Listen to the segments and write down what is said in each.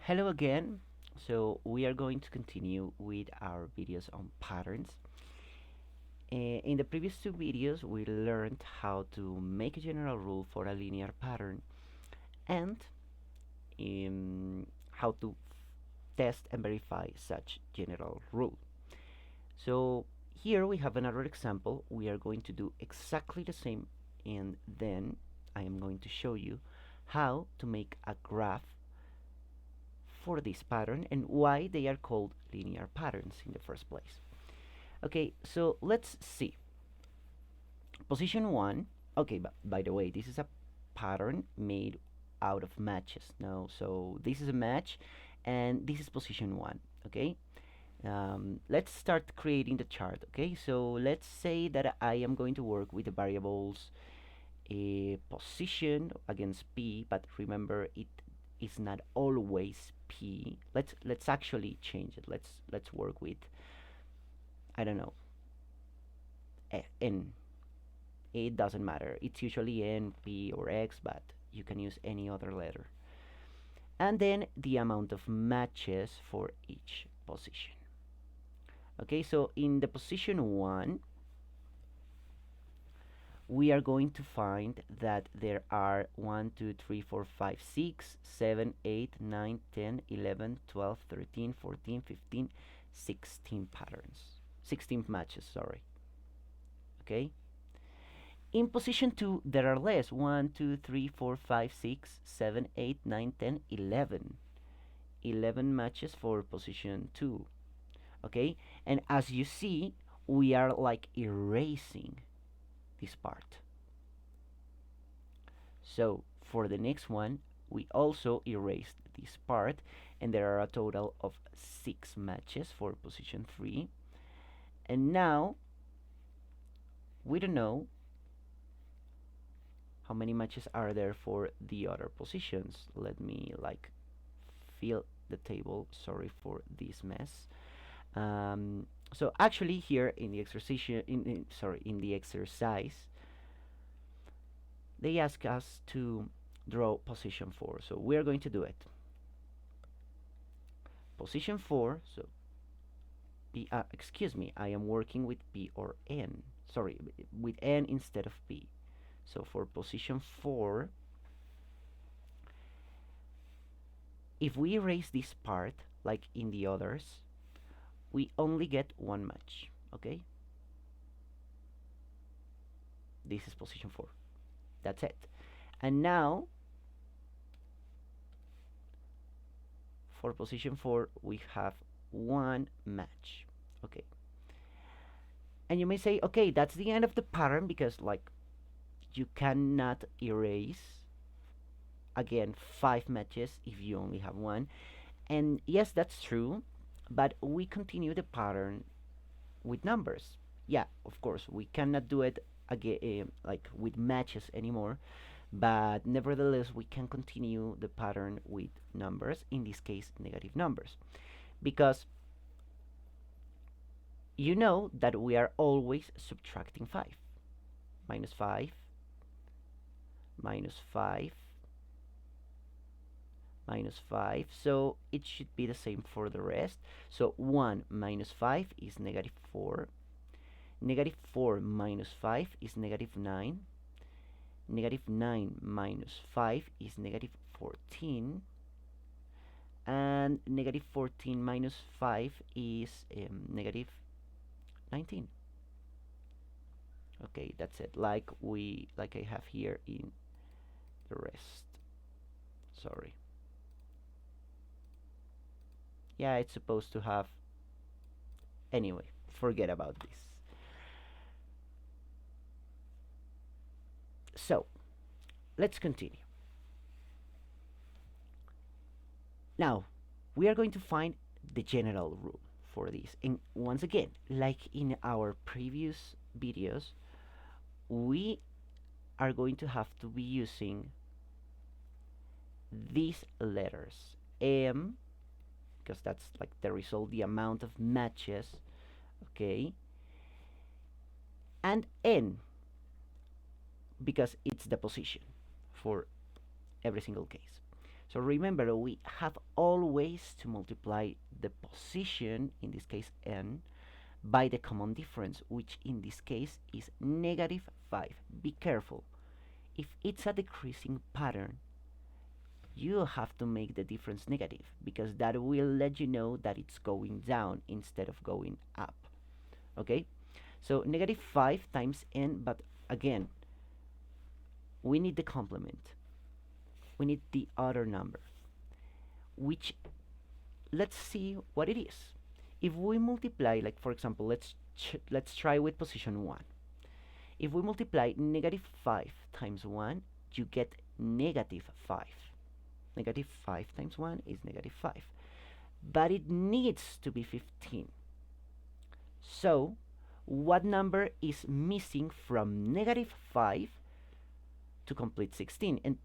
Hello again. So we are going to continue with our videos on patterns. In the previous two videos, we learned how to make a general rule for a linear pattern and how to test and verify such general rule. So here we have another example. We are going to do exactly the same, and then I am going to show you how to make a graph for this pattern and why they are called linear patterns in the first place. Okay, so let's see. Position 1. Okay, but by the way, this is a pattern made out of matches. No, so this is a match and this is position 1. Okay, let's start creating the chart. Okay, so let's say that I am going to work with the variables a position against p, but remember it is not always p. Let's actually change it. Let's work with, I don't know, n. It doesn't matter. It's usually n, p, or x, but you can use any other letter. And then the amount of matches for each position. Okay, so in the position 1, we are going to find that there are 1, 2, 3, 4, 5, 6, 7, 8, 9, 10, 11, 12, 13, 14, 15, 16 patterns. 16 matches, sorry. Okay? In position 2, there are less. 1, 2, 3, 4, 5, 6, 7, 8, 9, 10, 11. 11 matches for position 2. Okay? And as you see, we are like erasing this part. So for the next one, we also erased this part, and there are a total of 6 matches for position 3. And now we don't know how many matches are there for the other positions. Let me like fill the table. Sorry for this mess. So actually here in the exercise, in the exercise, they ask us to draw position 4. So we are going to do it. Position 4. So P. Excuse me. I am working with P or N. Sorry, with N instead of P. So for position 4, if we erase this part like in the others, we only get one match. Okay. This is position 4. That's it. And now for position 4 we have one match. Okay, and you may say, okay, that's the end of the pattern, because like you cannot erase again 5 matches if you only have one. And yes, that's true, but we continue the pattern with numbers. Yeah, of course we cannot do it again like with matches anymore, but nevertheless we can continue the pattern with numbers, in this case negative numbers, because you know that we are always subtracting 5. Minus 5, minus 5, minus 5, so it should be the same for the rest. So 1 minus 5 is negative 4, negative 4 minus 5 is negative 9, negative 9 minus 5 is negative 14, and negative 14 minus 5 is negative 19. Okay, that's it, like I have here in the rest. Sorry. Yeah, it's supposed to have, anyway, forget about this. So let's continue. Now we are going to find the general rule for this, and once again, like in our previous videos, we are going to have to be using these letters: M, because that's like the result, the amount of matches, okay, and N, because it's the position for every single case. So remember, we have always to multiply the position, in this case n, by the common difference, which in this case is negative 5. Be careful. If it's a decreasing pattern, you have to make the difference negative because that will let you know that it's going down instead of going up. Okay? So negative 5 times n, but again, we need the complement. We need the other number, which let's see what it is. If we multiply, like for example, let's try with position 1. If we multiply negative 5 times 1, you get negative 5. Negative 5 times 1 is negative 5. But it needs to be 15. So, what number is missing from negative 5 to complete 16? And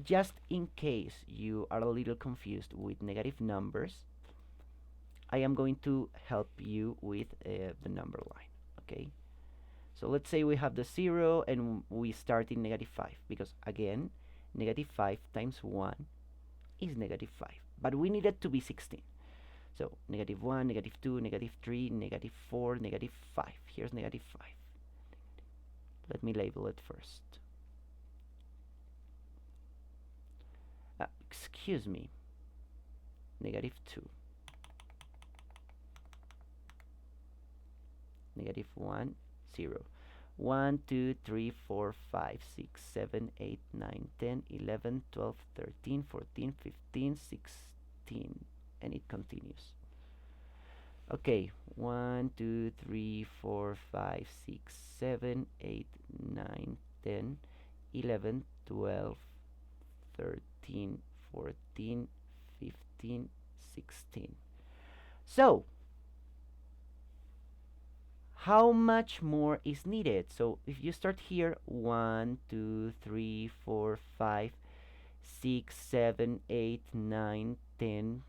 just in case you are a little confused with negative numbers, I am going to help you with the number line. Okay? So let's say we have the 0 and we start in negative 5 because again, negative 5 times 1 is negative 5. But we need it to be 16. So negative 1, negative 2, negative 3, negative 4, negative 5. Here's negative 5. Let me label it first. Excuse me. Negative 2. Negative 1, 0. 1, 2, 3, 4, 5, 6, 7, 8, 9, 10, 11, 12, 13, 14, 15, 16. And it continues. Okay, 1, 2, 3, 4, 5, 6, 7, 8, 9, 10, 11, 12, 13, 14, 15, 16. So, how much more is needed? So if you start here, 1, 2, 3, 4, 5, 6, 7, 8, 9, 10,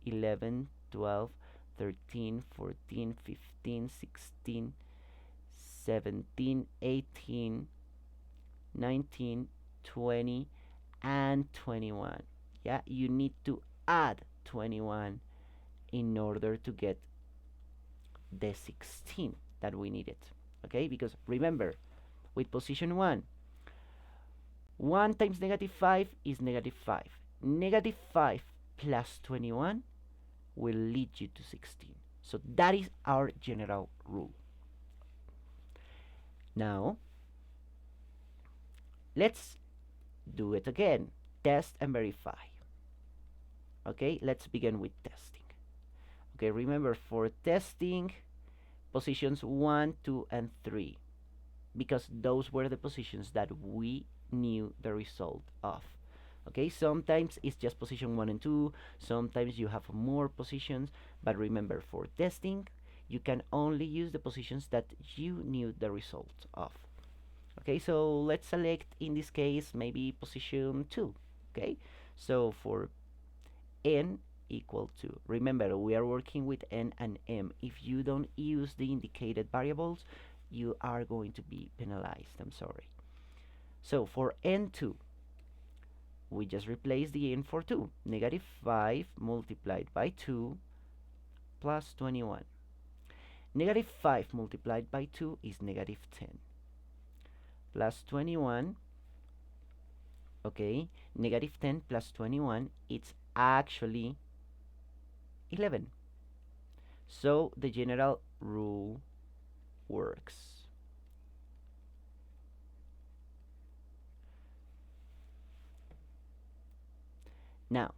11, 12, 13, 14, 15, 16, 17, 18, 19, 20, and 21. Yeah, you need to add 21 in order to get the 16 that we needed. Okay, because remember, with position 1, 1 times negative 5 is negative 5. Negative 5 plus 21 will lead you to 16. So that is our general rule. Now, let's do it again. Test and verify. Okay, let's begin with testing. Okay, remember for testing, positions 1, 2, and 3, because those were the positions that we knew the result of. Okay, sometimes it's just position 1 and 2, sometimes you have more positions, but remember for testing, you can only use the positions that you knew the result of. Okay, so let's select in this case maybe position 2. Okay, so for n equal to, remember we are working with n and m. If you don't use the indicated variables, you are going to be penalized. I'm sorry. So for n2, we just replace the n for 2. Negative 5 multiplied by 2 plus 21. Negative 5 multiplied by 2 is negative 10 plus 21. Okay, negative 10 plus 21, it's actually 11. So the general rule works. Now,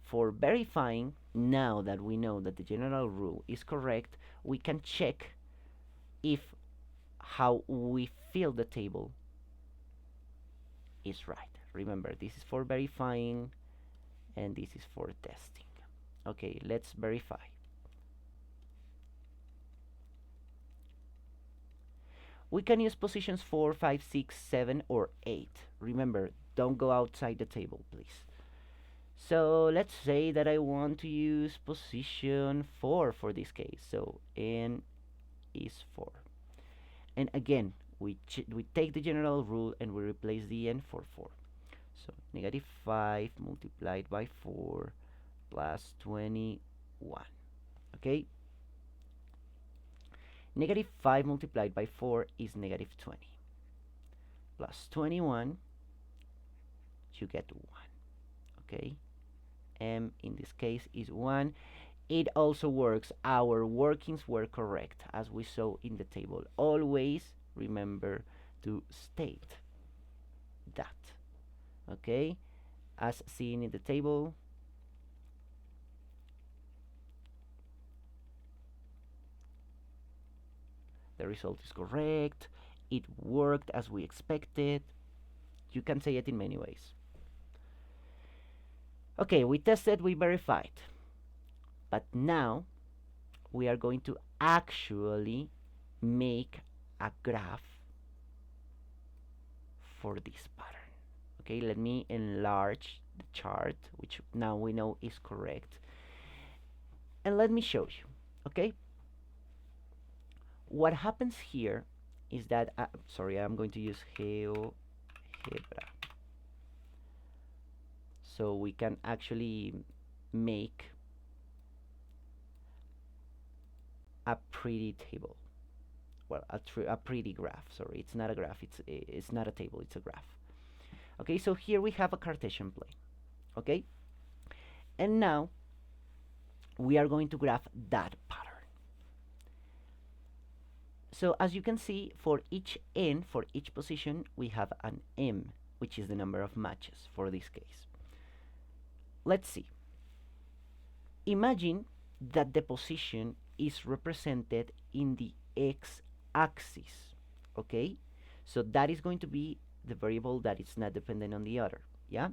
for verifying, now that we know that the general rule is correct, we can check if how we fill the table is right. Remember, this is for verifying and this is for testing. Okay, let's verify. We can use positions 4, 5, 6, 7, or 8. Remember, don't go outside the table, please. So let's say that I want to use position 4 for this case. So n is 4. And again, we take the general rule and we replace the n for 4. So negative 5 multiplied by 4 plus 21. Okay, negative 5 multiplied by 4 is negative 20 plus 21, you get 1. Okay, m in this case is 1. It also works. Our workings were correct as we saw in the table. Always remember to state that. Okay, as seen in the table, the result is correct. It worked as we expected. You can say it in many ways. Okay, we tested, we verified. But now we are going to actually make a graph for this pattern. Okay, let me enlarge the chart, which now we know is correct. And let me show you. Okay, what happens here is that, sorry, I'm going to use GeoGebra. So we can actually make a pretty table. Well, a pretty graph. Sorry, it's not a graph. It's not a table. It's a graph. Okay, so here we have a Cartesian plane. Okay, and now we are going to graph that pattern. So as you can see, for each n, for each position, we have an m, which is the number of matches for this case. Let's see. Imagine that the position is represented in the x-axis. Okay, so that is going to be the variable that is not dependent on the other. Yeah.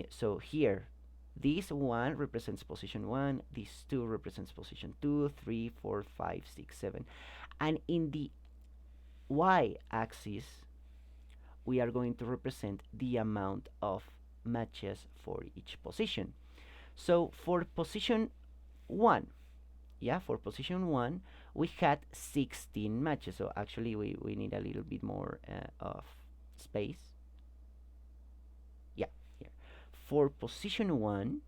So here, this 1 represents position 1, this 2 represents position 2, 3, 4, 5, 6, 7. And in the y-axis, we are going to represent the amount of matches for each position. So for position 1, yeah, for position 1, we had 16 matches. So actually, we need a little bit more of space. Yeah, here. For position 1,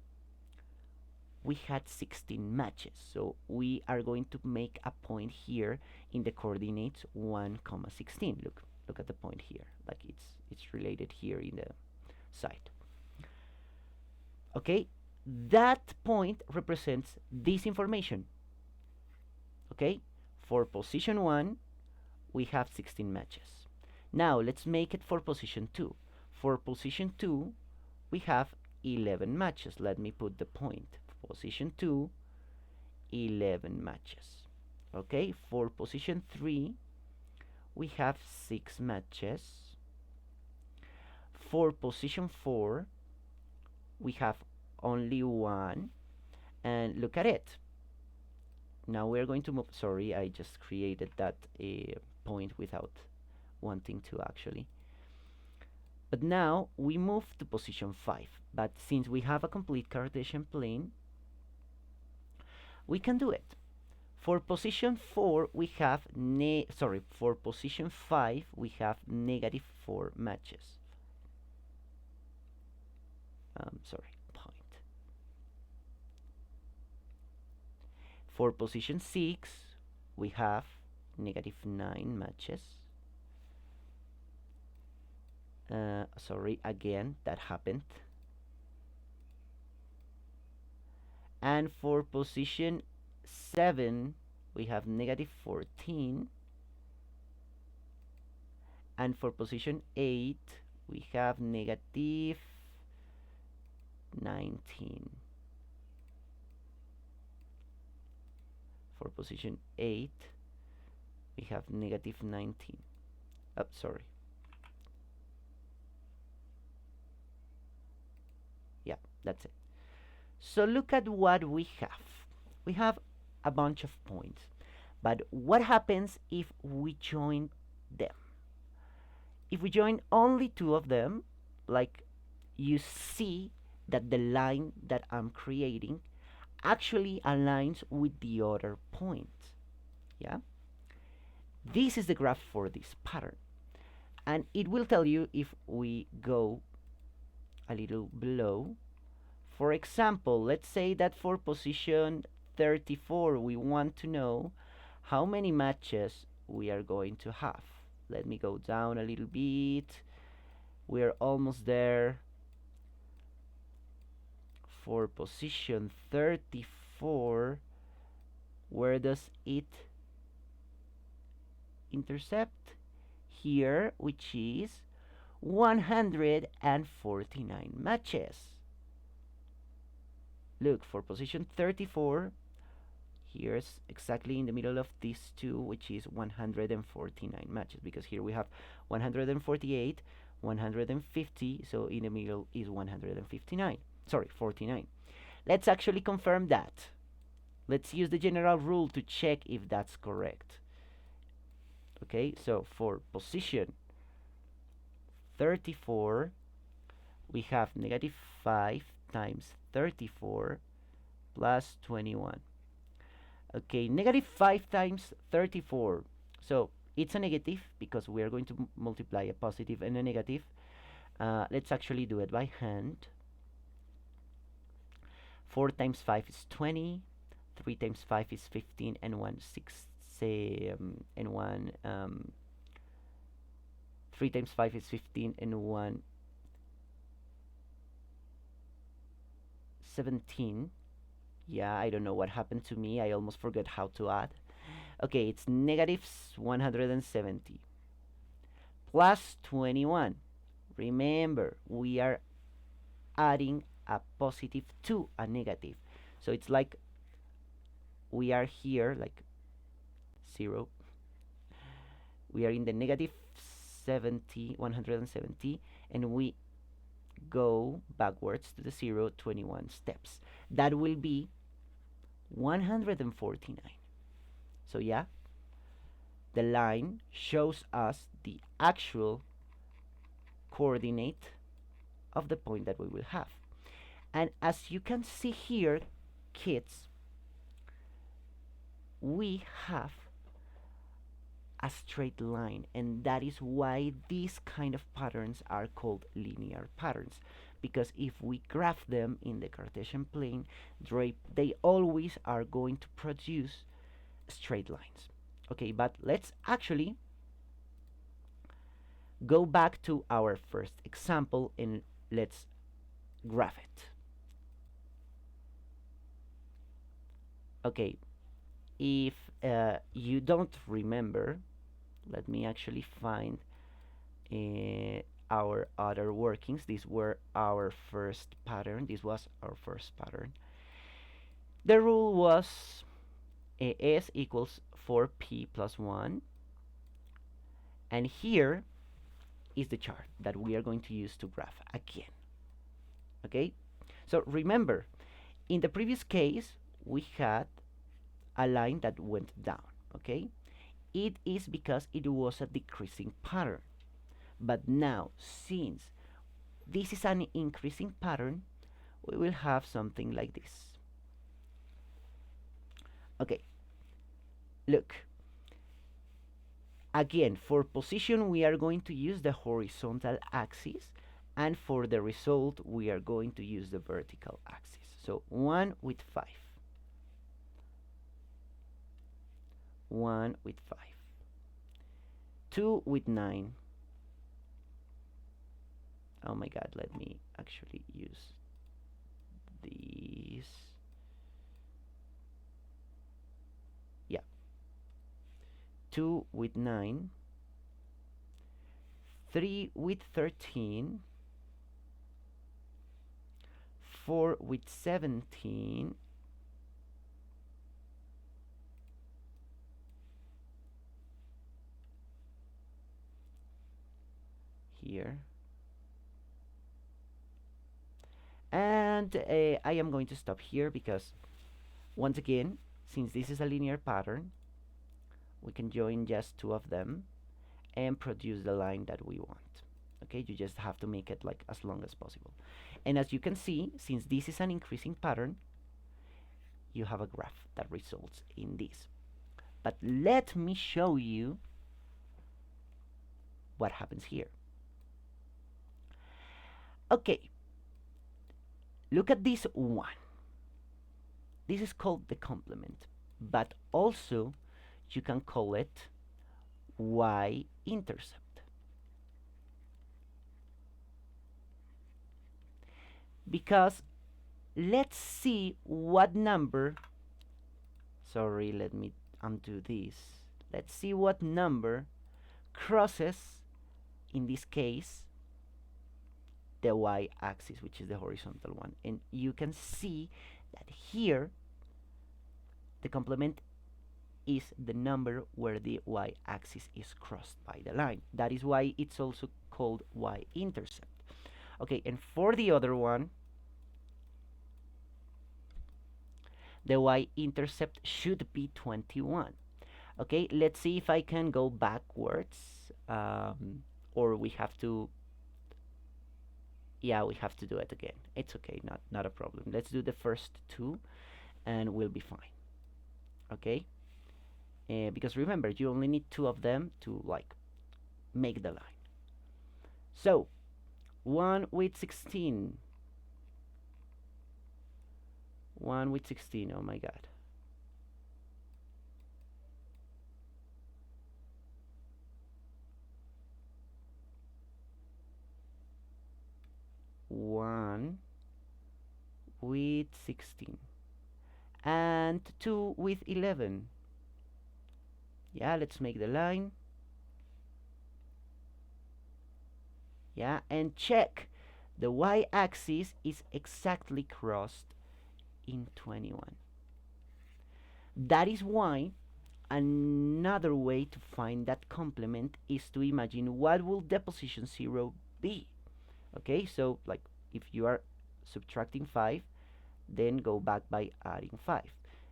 we had 16 matches. So we are going to make a point here in the coordinates 1, 16. Look at the point here. Like it's related here in the side. Okay, that point represents this information. Okay, for position 1, we have 16 matches. Now let's make it for position 2. For position 2, we have 11 matches. Let me put the point. Position 2, 11 matches. Okay, for position 3, we have 6 matches. For position 4, we have only 1. And look at it. Now we're going to move. Sorry, I just created that point without wanting to actually. But now we move to position 5. But since we have a complete Cartesian plane, we can do it. For position 4, we have for position 5, we have negative 4 matches. Sorry, point. For position 6, we have negative 9 matches. Sorry, again, that happened. And for position 7, we have negative 14. And for position 8, we have negative 19. For position 8, we have negative 19. Oh, sorry. Yeah, that's it. So look at what we have. We have a bunch of points. But what happens if we join them? If we join only 2 of them, like you see that the line that I'm creating actually aligns with the other point. Yeah? This is the graph for this pattern. And it will tell you if we go a little below. For example, let's say that for position 34 we want to know how many matches we are going to have. Let me go down a little bit. We're almost there. For position 34, where does it intercept? Here, which is 149 matches. Look, for position 34, here's exactly in the middle of these two, which is 149 matches, because here we have 148, 150, so in the middle is 159. Sorry, 49. Let's actually confirm that. Let's use the general rule to check if that's correct. Okay, so for position 34, we have negative 5 times 34 plus 21. Okay, negative 5 times 34. So it's a negative because we are going to multiply a positive and a negative. Let's actually do it by hand. 4 times 5 is 20. 3 times 5 is 15, and 1 6 and 1 3 times 5 is 15, and 1 17. Yeah, I don't know what happened to me. I almost forgot how to add. Okay, it's negative 170 plus 21. Remember, we are adding a positive to a negative. So it's like we are here, like 0. We are in the negative 70, 170, and we go backwards to the 0 21 steps. That will be 149. So yeah, the line shows us the actual coordinate of the point that we will have. And as you can see here, kids, we have a straight line, and that is why these kind of patterns are called linear patterns, because if we graph them in the Cartesian plane, they always are going to produce straight lines. Okay, but let's actually go back to our first example and let's graph it. Okay, if you don't remember, let me actually find our other workings. These were our first pattern. This was our first pattern. The rule was S equals 4p plus 1. And here is the chart that we are going to use to graph again. Okay? So remember, in the previous case, we had a line that went down. Okay? It is because it was a decreasing pattern. But now, since this is an increasing pattern, we will have something like this. Okay, look. Again, for position, we are going to use the horizontal axis, and for the result, we are going to use the vertical axis. So 1 with 5. 1 with 5. 2 with 9. Oh my god, let me actually use these. Yeah. 2 with 9. 3 with 13. 4 with 17. Here. And I am going to stop here because, once again, since this is a linear pattern, we can join just 2 of them and produce the line that we want. Okay, you just have to make it like as long as possible. And as you can see, since this is an increasing pattern, you have a graph that results in this. But let me show you what happens here. Okay, look at this one. This is called the complement, but also you can call it y-intercept, because let's see what number, sorry, let me undo this. Let's see what number crosses, in this case, the y-axis, which is the horizontal one. And you can see that here the complement is the number where the y-axis is crossed by the line. That is why it's also called y-intercept. Okay, and for the other one, the y-intercept should be 21. Okay, let's see if I can go backwards, or we have to, yeah, we have to do it again. It's okay, not a problem. Let's do the first two and we'll be fine. Okay, because remember, you only need two of them to like make the line. So 1 with 16, 1 with 16, oh my god. One with 16 and 2 with 11. Yeah, let's make the line. Yeah, and check, the y-axis is exactly crossed in 21. That is why another way to find that complement is to imagine what will the position 0 be. Okay, so like if you are subtracting 5, then go back by adding 5,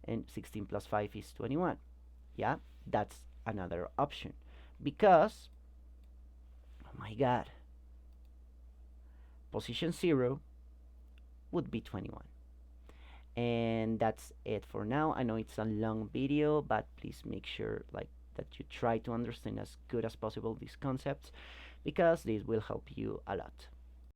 and 16 plus 5 is 21. Yeah, that's another option, because, oh my god, position 0 would be 21. And that's it for now. I know it's a long video, but please make sure like that you try to understand as good as possible these concepts, because this will help you a lot.